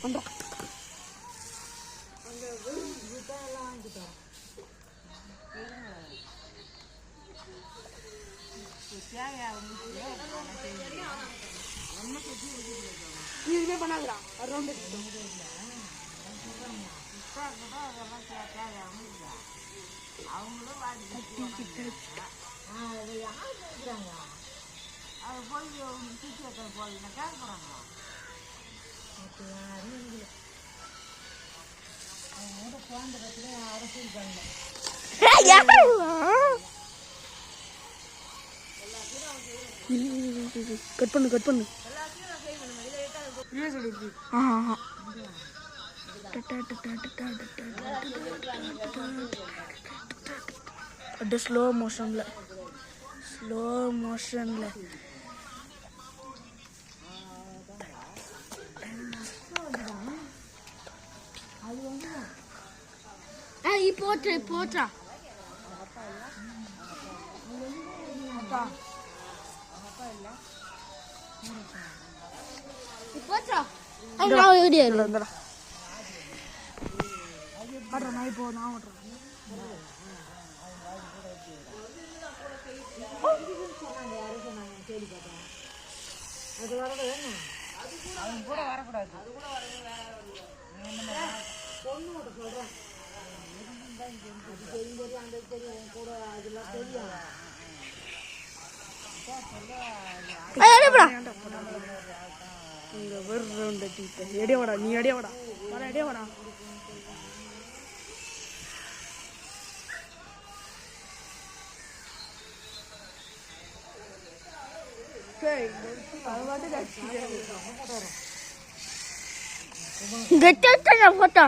பண்றா இதுவே பண்ணாதுடா round cut பண்ணு கட் பண்ணு அது ஸ்லோ மோஷன்ல போட்டா எடியாடா நீ எடியாடா எடியாடா போட்டா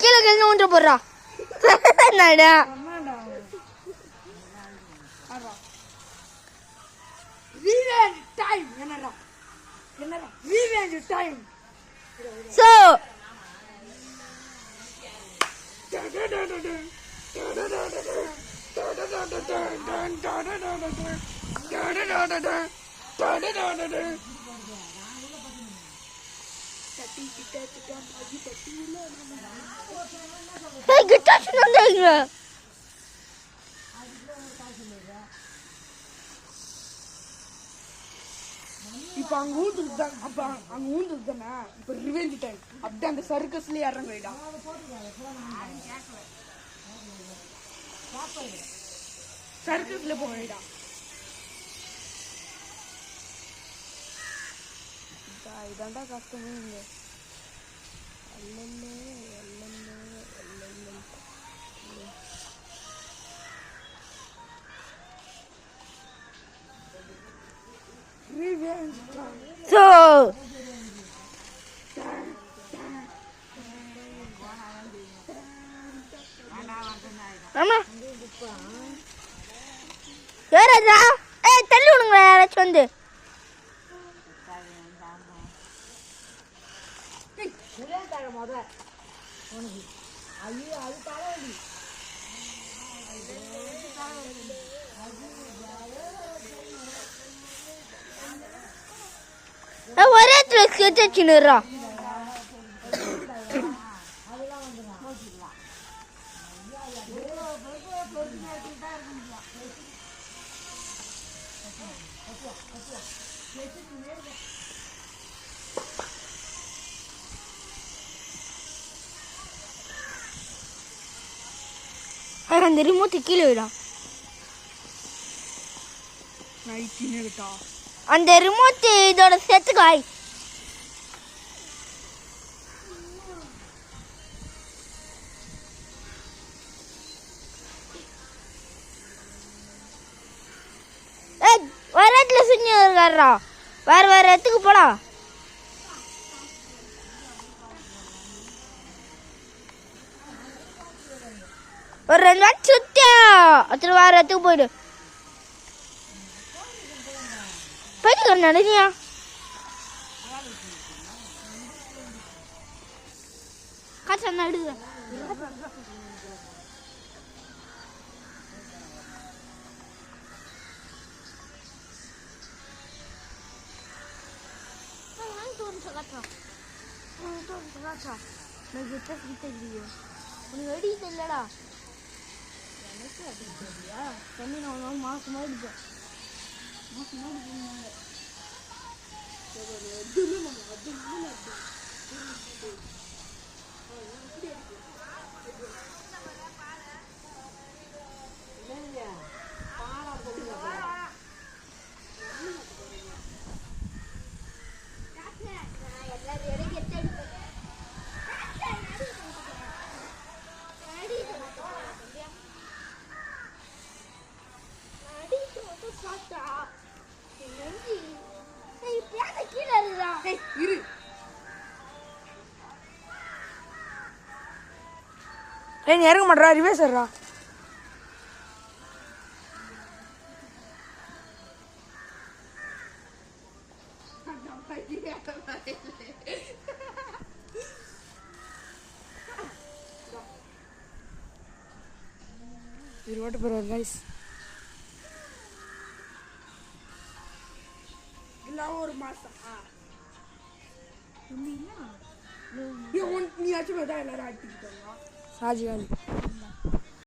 கீழே கீழே ஊன்ற போடுறா நடா So hey, get touch on there. இப்போ அங்கே ஊந்துருக்குதான் அப்போ அங்கே ஊந்துருக்குதானே இப்போ ரிவெஞ்ச் டைம் அப்படியே அந்த சர்க்கஸ்லேயே இறங்கிடா சர்க்கஸ்ல போயிடா இதாண்டா கஷ்டமே இல்லை So Mama Yara தள்ளி விடுங்க யாராச்சும் வந்து ஒரே சின்னுறா அந்த ரிமோட் கீழே விடா அந்த ரிமோட் இதோட செத்துக்காய் வேற இடத்துல செஞ்சு இருக்காரா வேற வேற இடத்துக்கு போடா ஒரு 2 நாள் சுத்தியா அப்புறம் வேற இடத்துக்கு போயிடு சொன்னீங்க காசு என்ன எடுக்க உனக்கு வெடி இல்லடா எனக்கு அப்படி தெரியலையா தண்ணி நான் மாசமா எடுப்பேன் மாசமா எடுப்பேன் இரு நீ இறங்க மாட்டா ரிவேஸ் ஏறா இது ஓட்டு போறாரு கைஸ் எல்லாம் ஒரு மாசம் நீ ஆச்சு எல்லாரும் ஆட்டிக்கிட்டாங்க சாஜி காலி